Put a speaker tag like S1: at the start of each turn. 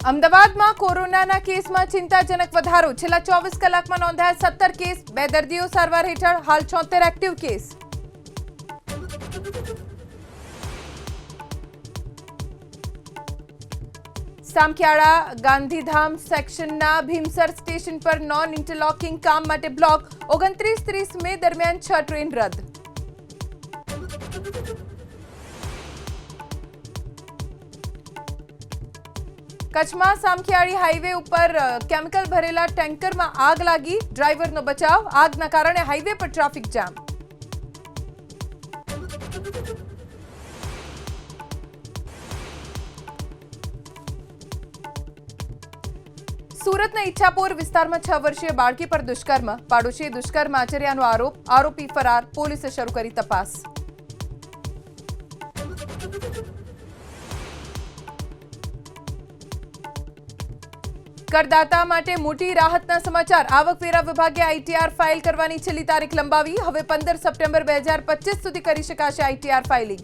S1: અમદાવાદમાં કોરોનાના કેસમાં ચિંતાજનક વધારો. છેલ્લા 24 કલાકમાં નોંધાયા 17 કેસ. 2 દર્દીઓ સારવાર હેઠળ. હાલ 76 એક્ટિવ કેસ. સામખિયાળા ગાંધીધામ સેક્શનના ભીમસર સ્ટેશન પર નોન ઇન્ટરલોકિંગ કામ માટે બ્લોક. 29-30 મે દરમિયાન 6 ટ્રેન રદ. કચ્છમાં સામખિયાળી હાઈવે ઉપર કેમિકલ ભરેલા ટેન્કરમાં આગ લાગી. ડ્રાઈવરનો બચાવ. આગના કારણે હાઈવે પર ટ્રાફિક જામ. સુરતના ઈચ્છાપોર વિસ્તારમાં 6 વર્ષીય બાળકી પર દુષ્કર્મ. પાડોશીએ દુષ્કર્મ આચર્યાનો આરોપ. આરોપી ફરાર. પોલીસે શરૂ કરી તપાસ. કરદાતા માટે મોટી રાહતના સમાચાર. આવકવેરા વિભાગે આઈટીઆર ફાઇલ કરવાની છેલ્લી તારીખ લંબાવી. હવે 15 સપ્ટેમ્બર 2025 સુધી કરી શકાશે આઈટીઆર ફાઇલિંગ.